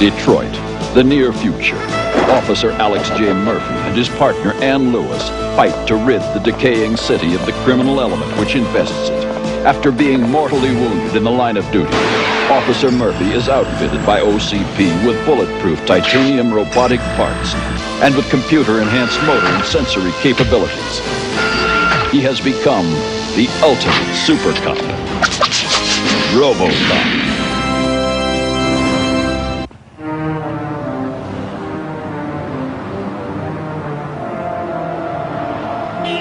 Detroit, the near future. Officer Alex J. Murphy and his partner Ann Lewis fight to rid the decaying city of the criminal element which infests it. After being mortally wounded in the line of duty, Officer Murphy is outfitted by OCP with bulletproof titanium robotic parts and with computer-enhanced motor and sensory capabilities. He has become the ultimate super cop, RoboCop.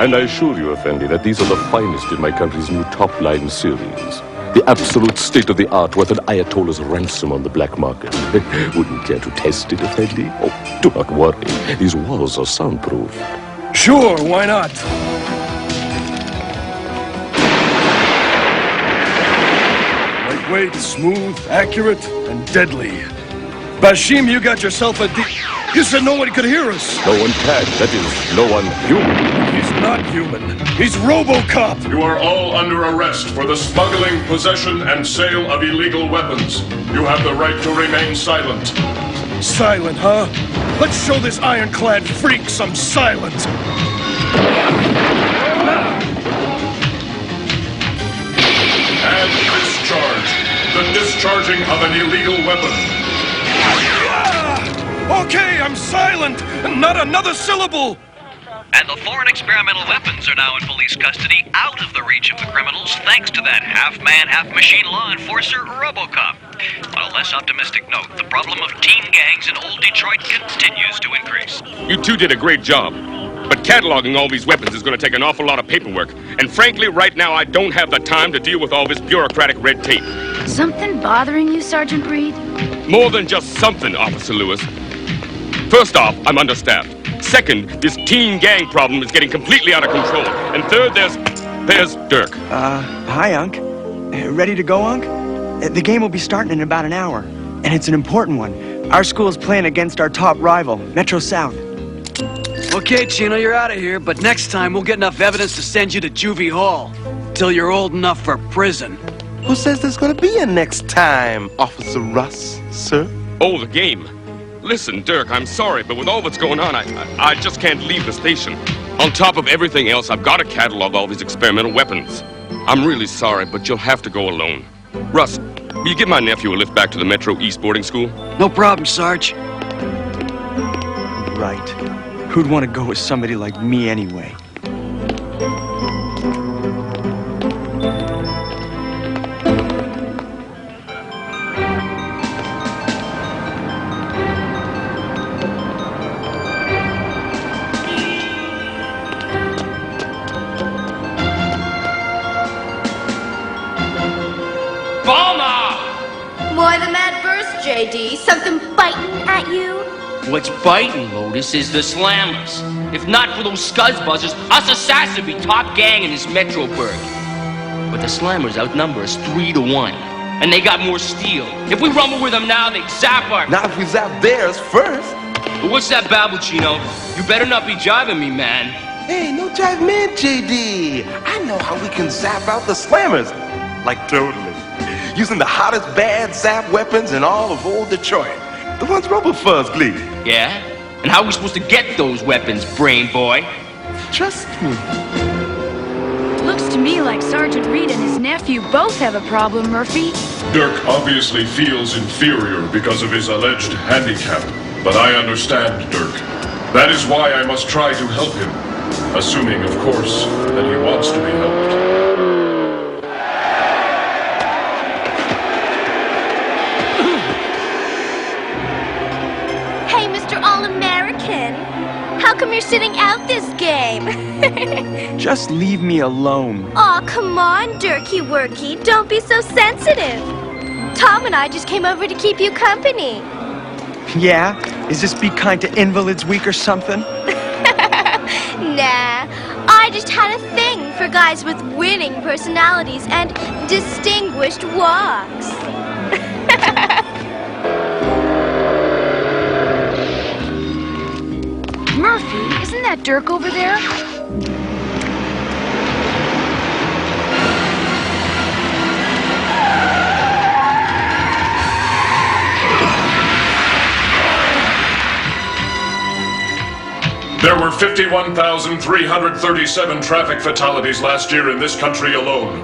And I assure you, Effendi, that these are the finest in my country's new top-line series. The absolute state-of-the-art worth an Ayatollah's ransom on the black market. Wouldn't care to test it, Effendi? Oh, do not worry. These walls are soundproof. Sure, why not? Lightweight, smooth, accurate, and deadly. Bashim, you got yourself a You said no one could hear us. No one can. That is, no one human. He's not human. He's RoboCop. You are all under arrest for the smuggling, possession, and sale of illegal weapons. You have the right to remain silent. Silent, huh? Let's show this ironclad freak some silence. And discharge. The discharging of an illegal weapon. Okay, I'm silent. Not another syllable. And the foreign experimental weapons are now in police custody, out of the reach of the criminals, thanks to that half-man, half-machine law enforcer, RoboCop. On a less optimistic note, the problem of teen gangs in old Detroit continues to increase. You two did a great job. But cataloging all these weapons is going to take an awful lot of paperwork. And frankly, right now, I don't have the time to deal with all this bureaucratic red tape. Something bothering you, Sergeant Reed? More than just something, Officer Lewis. First off, I'm understaffed. Second, this teen gang problem is getting completely out of control. And third, there's Dirk. Hi, Unc. Ready to go, Unc? The game will be starting in about an hour. And it's an important one. Our school's playing against our top rival, Metro South. Okay, Chino, you're out of here, but next time we'll get enough evidence to send you to Juvie Hall. Till you're old enough for prison. Who says there's gonna be a next time, Officer Russ, sir? Oh, the game. Listen, Dirk, I'm sorry, but with all that's going on, I just can't leave the station. On top of everything else, I've got to catalog all these experimental weapons. I'm really sorry, but you'll have to go alone. Russ, will you give my nephew a lift back to the Metro East boarding school? No problem, Sarge. Right. Who'd want to go with somebody like me anyway? Why the mad burst, JD? Something biting at you? What's biting, Lotus, is the slammers. If not for those scuzzbuzzers, us assassins would be top gang in this Metroburg. But the slammers outnumber us 3-1. And they got more steel. If we rumble with them now, they'd zap our... Not if we zap theirs first. But what's that babble, Chino? You better not be jiving me, man. Hey, no jive man, JD. I know how we can zap out the slammers. Like totally. Using the hottest bad zap weapons in all of old Detroit. The ones RoboFuzz gleaned. Yeah? And how are we supposed to get those weapons, brain boy? Trust me. Looks to me like Sergeant Reed and his nephew both have a problem, Murphy. Dirk obviously feels inferior because of his alleged handicap. But I understand Dirk. That is why I must try to help him. Assuming, of course, that he wants to be helped. All-American. How come you're sitting out this game? Just leave me alone. Aw, come on, Dirky Worky. Don't be so sensitive. Tom and I just came over to keep you company. Yeah? Is this Be Kind to Invalids Week or something? Nah. I just had a thing for guys with winning personalities and distinguished walks. Murphy, isn't that Dirk over there? There were 51,337 traffic fatalities last year in this country alone.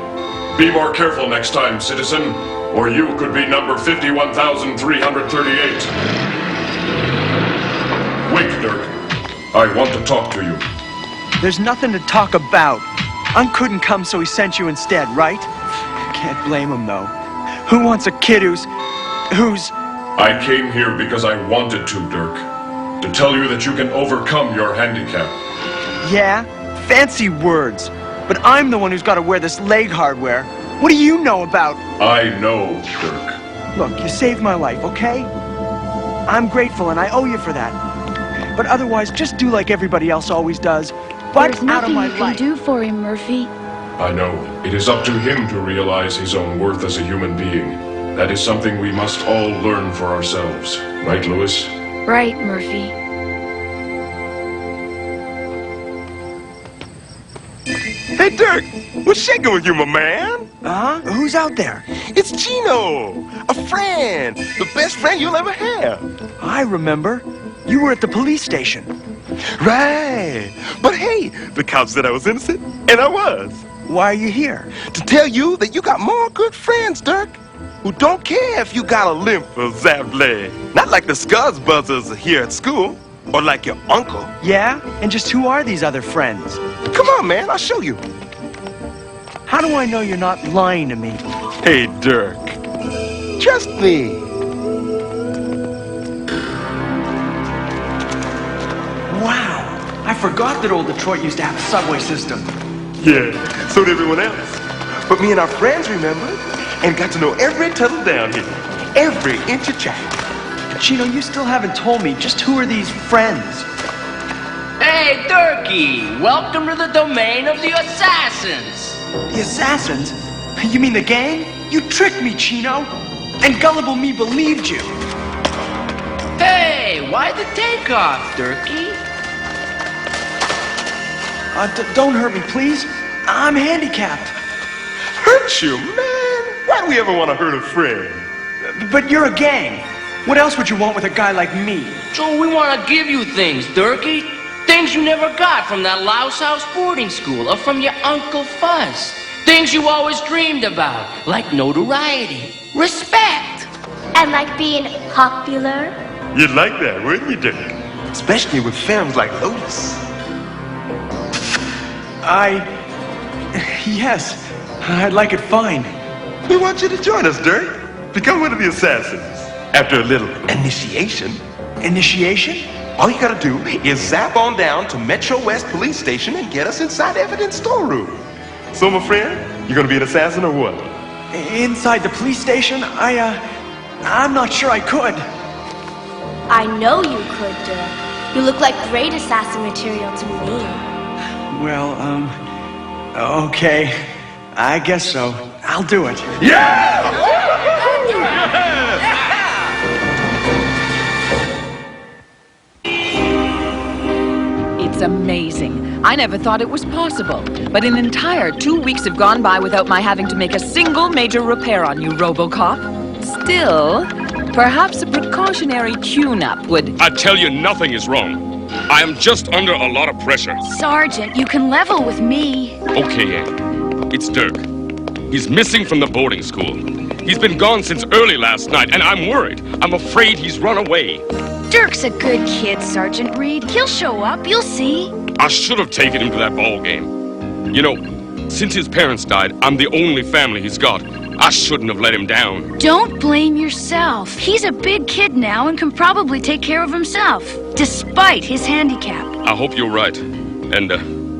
Be more careful next time, citizen, or you could be number 51,338. Wait, Dirk. I want to talk to you. There's nothing to talk about. Unc couldn't come, so he sent you instead, right? Can't blame him, though. Who wants a kid who's... I came here because I wanted to, Dirk. To tell you that you can overcome your handicap. Yeah? Fancy words. But I'm the one who's got to wear this leg hardware. What do you know about... I know, Dirk. Look, you saved my life, okay? I'm grateful, and I owe you for that. But otherwise, just do like everybody else always does. But out of my life. There's nothing you can do for him, Murphy. I know. It is up to him to realize his own worth as a human being. That is something we must all learn for ourselves. Right, Lewis? Right, Murphy. Hey, Dirk, what's shaking with you, my man? Who's out there? It's Chino, a friend, the best friend you'll ever have. I remember. You were at the police station. Right. But hey, the cops said I was innocent, and I was. Why are you here? To tell you that you got more good friends, Dirk, who don't care if you got a limp or zapped leg. Not like the Scuzz Buzzers here at school, or like your uncle. Yeah? And just who are these other friends? Come on, man, I'll show you. How do I know you're not lying to me? Hey, Dirk, trust me. Wow, I forgot that old Detroit used to have a subway system. Yeah, so did everyone else. But me and our friends remembered and got to know every tunnel down here, every inch of track. Chino, you still haven't told me just who are these friends? Hey, Durkee! Welcome to the domain of the assassins! The assassins? You mean the gang? You tricked me, Chino. And gullible me believed you. Hey, why the takeoff, Durkee? Don't hurt me, please. I'm handicapped. Hurt you, man? Why do we ever want to hurt a friend? But you're a gang. What else would you want with a guy like me? So we want to give you things, Durkee. Things you never got from that Louse House boarding school or from your Uncle Fuzz. Things you always dreamed about, like notoriety, respect. And like being popular. You'd like that, wouldn't you, Dirk? Especially with films like Lotus. Yes, I'd like it fine. We want you to join us, Dirk. Become one of the assassins. After a little initiation. Initiation? All you gotta do is zap on down to Metro West Police Station and get us inside the evidence storeroom. So, my friend, you gonna be an assassin or what? Inside the police station? I'm not sure I could. I know you could, Dirk. You look like great assassin material to me. Well, okay. I guess so. I'll do it. Yeah! It's amazing. I never thought it was possible. But an entire 2 weeks have gone by without my having to make a single major repair on you, RoboCop. Still, perhaps a precautionary tune-up would... I tell you, nothing is wrong. I am just under a lot of pressure. Sergeant, you can level with me. Okay, Ann. It's Dirk. He's missing from the boarding school. He's been gone since early last night, and I'm worried. I'm afraid he's run away. Dirk's a good kid, Sergeant Reed. He'll show up, you'll see. I should have taken him to that ball game. You know, since his parents died, I'm the only family he's got. I shouldn't have let him down. Don't blame yourself. He's a big kid now and can probably take care of himself, despite his handicap. I hope you're right. And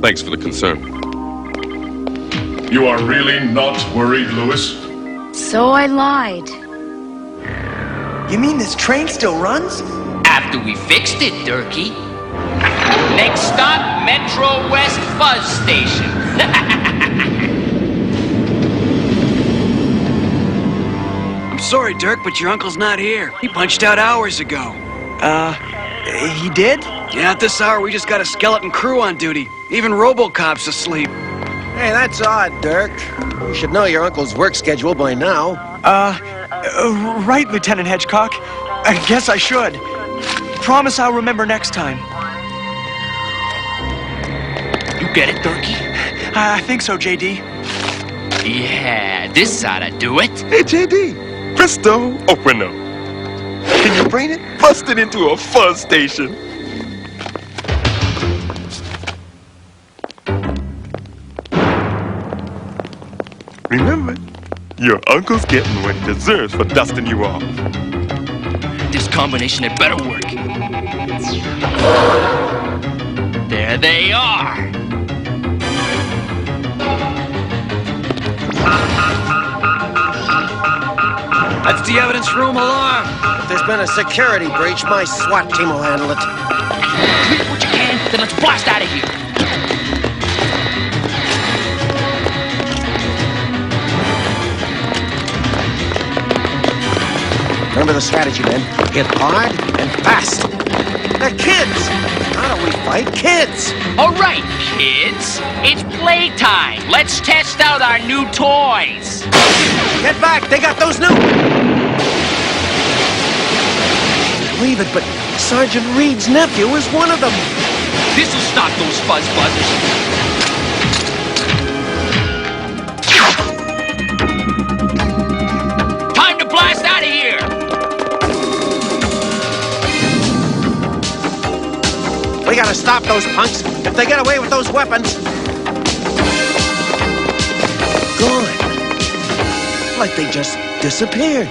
thanks for the concern. You are really not worried, Lewis? So I lied. You mean this train still runs? After we fixed it, Durkee. Next stop, Metro West Fuzz Station. I'm sorry, Dirk, but your uncle's not here. He punched out hours ago. He did? Yeah, at this hour, we just got a skeleton crew on duty. Even RoboCop's asleep. Hey, that's odd, Dirk. You should know your uncle's work schedule by now. Right, Lieutenant Hedgecock. I guess I should. Promise I'll remember next time. You get it, Durkee? I think so, JD. Yeah, this ought to do it. Hey, JD. Presto. Open up. Can you bring it? Bust it into a fuzz station. Remember, your uncle's getting what he deserves for dusting you off. This combination had better work. There they are. That's the evidence room alarm. If there's been a security breach, my SWAT team will handle it. Do what you can, then let's blast out of here. Remember the strategy, men. Hit hard and fast. They're kids. How do we fight kids? All right, kids. It's playtime. Let's test out our new toys. Get back. They got those new... Believe it, but Sergeant Reed's nephew is one of them. This'll stop those fuzz buzzers. Time to blast out of here! We gotta stop those punks if they get away with those weapons. Gone. Like they just disappeared.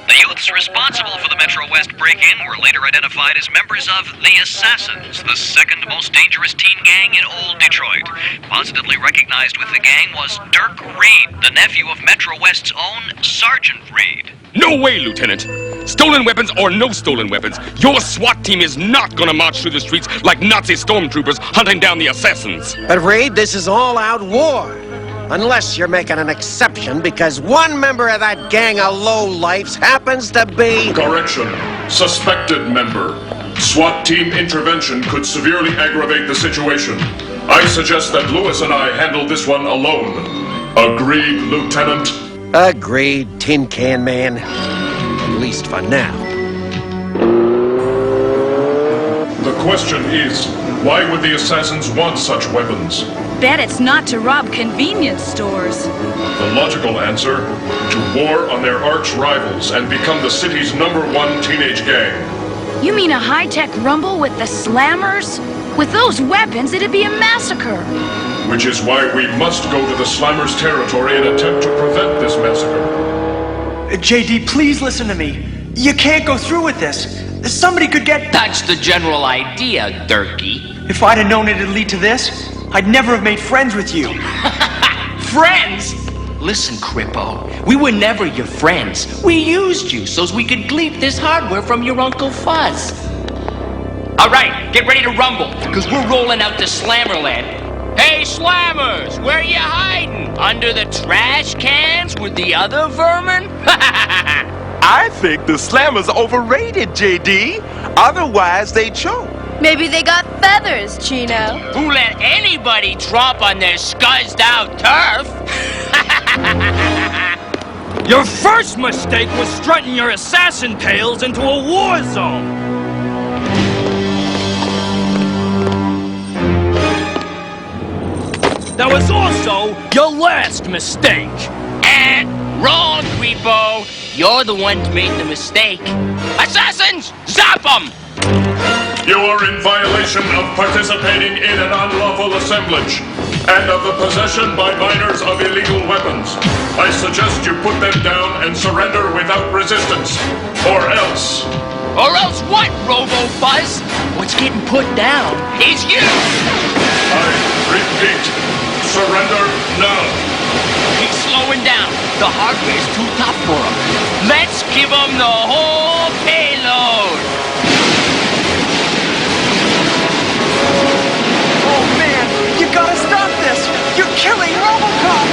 The youths responsible for the Metro West break-in were later identified as members of the Assassins, the second most dangerous teen gang in old Detroit. Positively recognized with the gang was Dirk Reed, the nephew of Metro West's own Sergeant Reed. No way, Lieutenant! Stolen weapons or no stolen weapons, your SWAT team is not gonna march through the streets like Nazi stormtroopers hunting down the assassins. But Reed, this is all-out war. Unless you're making an exception because one member of that gang of lowlifes happens to be... Correction. Suspected member. SWAT team intervention could severely aggravate the situation. I suggest that Lewis and I handle this one alone. Agreed, Lieutenant? Agreed, Tin Can Man. At least for now. The question is, why would the assassins want such weapons? Bet it's not to rob convenience stores. The logical answer, to war on their arch rivals and become the city's #1 teenage gang. You mean a high-tech rumble with the Slammers? With those weapons, it'd be a massacre. Which is why we must go to the Slammers' territory and attempt to prevent this massacre. JD, please listen to me. You can't go through with this. Somebody could get... That's the general idea, Durkee. If I'd have known it'd lead to this, I'd never have made friends with you. Friends? Listen, Crippo, we were never your friends. We used you so we could gleep this hardware from your Uncle Fuzz. All right, get ready to rumble, because we're rolling out to Slammerland. Hey, Slammers, where you hiding? Under the trash cans with the other vermin? I think the Slammers are overrated, JD. Otherwise, they choke. Maybe they got feathers, Chino. Who let anybody tromp on their scuzzed out turf? Your first mistake was strutting your assassin tails into a war zone. That was also your last mistake. Wrong, Creepo. You're the one who made the mistake. Assassins, zap them! You are in violation of participating in an unlawful assemblage and of the possession by minors of illegal weapons. I suggest you put them down and surrender without resistance, or else... Or else what, Robo-Fuzz? What's getting put down is you! I repeat, surrender now. He's slowing down. The hardware's too tough for him. Let's give him the whole payload! Oh man, you gotta stop this! You're killing RoboCop!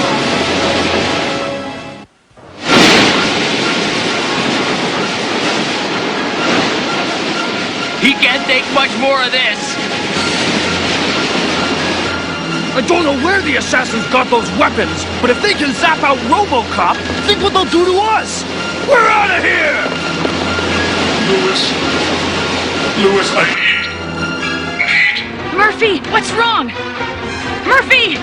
He can't take much more of this. I don't know where the assassins got those weapons, but if they can zap out RoboCop, think what they'll do to us! We're out of here! Lewis, I need... Murphy, what's wrong? Murphy!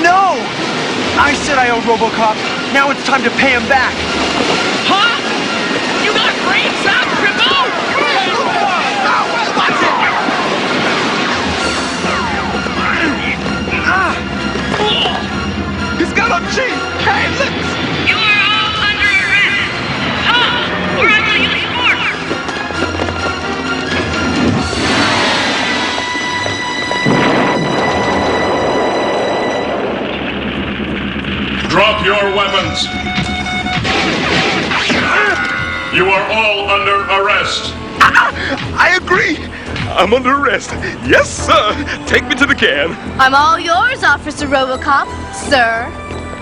No! I said I owe RoboCop. Now it's time to pay him back. Huh? You got brains out, Cribbo? He's got a G! Hey, look! You are all under arrest. Tom, we're on the use force. Drop your weapons. You are all under arrest. I agree! I'm under arrest. Yes, sir! Take me to the can. I'm all yours, Officer RoboCop, sir.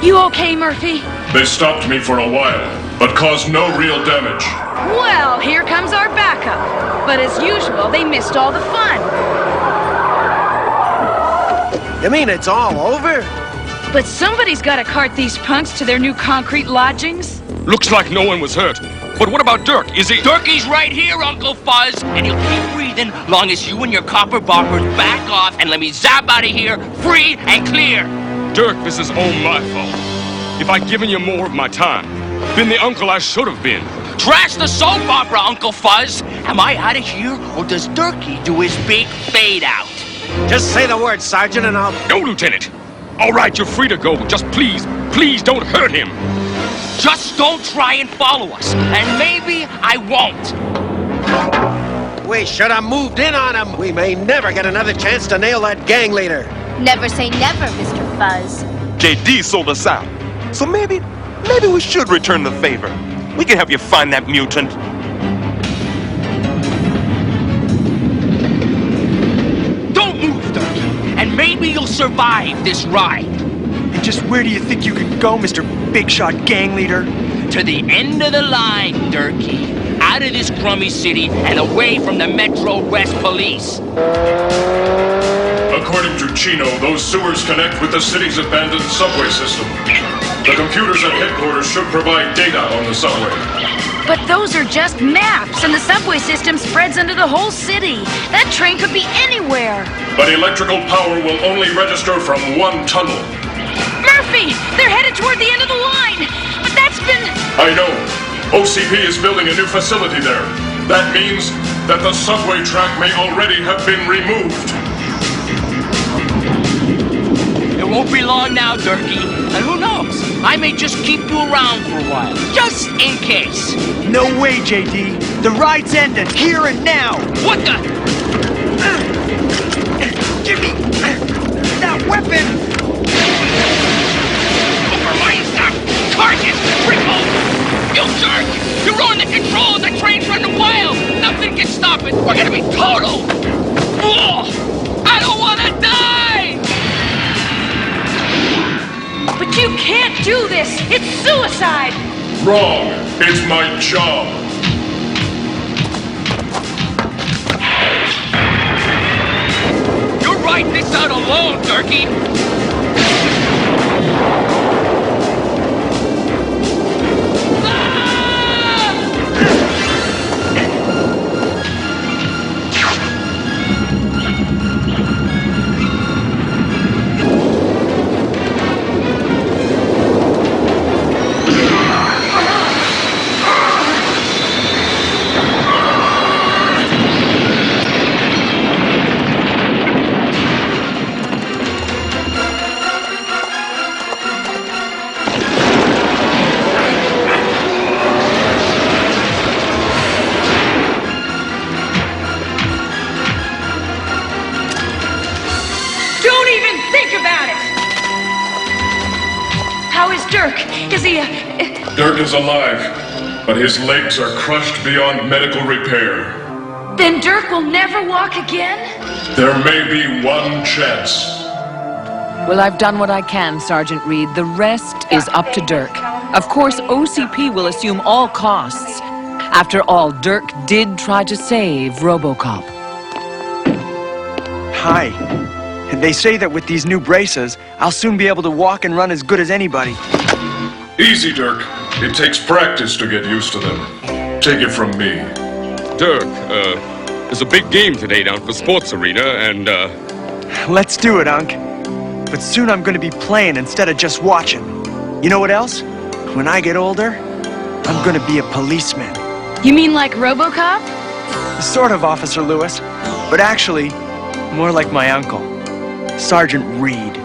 You okay, Murphy? They stopped me for a while, but caused no real damage. Well, here comes our backup. But as usual, they missed all the fun. You mean it's all over? But somebody's got to cart these punks to their new concrete lodgings. Looks like no one was hurt. But what about Dirk? Is he... Turkey's right here, Uncle Fuzz, and he'll keep breathing long as you and your copper boppers back off and let me zap out of here free and clear. Dirk, this is all my fault. If I'd given you more of my time, been the uncle I should have been. Trash the soap opera, Uncle Fuzz. Am I out of here, or does Durkee do his big fade out? Just say the word, Sergeant, and I'll... No, Lieutenant. All right, you're free to go. Just please don't hurt him. Just don't try and follow us, and maybe I won't. We should have moved in on him. We may never get another chance to nail that gang leader. Never say never, Mr. Fuzz. JD sold us out. So maybe we should return the favor. We can help you find that mutant. Don't move, Durkee, and maybe you'll survive this ride. And just where do you think you could go, Mr. Big Shot Gang Leader? To the end of the line, Durkee. Out of this crummy city and away from the Metro West Police. According to Chino, those sewers connect with the city's abandoned subway system. The computers at headquarters should provide data on the subway. But those are just maps, and the subway system spreads into the whole city. That train could be anywhere. But electrical power will only register from one tunnel. Murphy! They're headed toward the end of the line! But that's been... I know. OCP is building a new facility there. That means that the subway track may already have been removed. It won't be long now, Durkee. And who knows? I may just keep you around for a while, just in case. No way, JD. The ride's ending, here and now. What the? Give me that weapon. Overline stop! Target! Triple! You jerk! You ruined the controls! The train's running wild! Nothing can stop it! We're gonna be total! Ugh! I don't wanna die! But you can't do this! It's suicide! Wrong. It's my job. You're riding this out alone, Durkee! How is Dirk? Is he, Dirk is alive, but his legs are crushed beyond medical repair. Then Dirk will never walk again? There may be one chance. Well, I've done what I can, Sergeant Reed. The rest is up to Dirk. Of course, OCP will assume all costs. After all, Dirk did try to save RoboCop. Hi. They say that with these new braces, I'll soon be able to walk and run as good as anybody. Easy, Dirk. It takes practice to get used to them. Take it from me. Dirk, there's a big game today down for Sports Arena, and, Let's do it, Unc. But soon I'm gonna be playing instead of just watching. You know what else? When I get older, I'm gonna be a policeman. You mean like RoboCop? Sort of, Officer Lewis. But actually, more like my uncle, Sergeant Reed.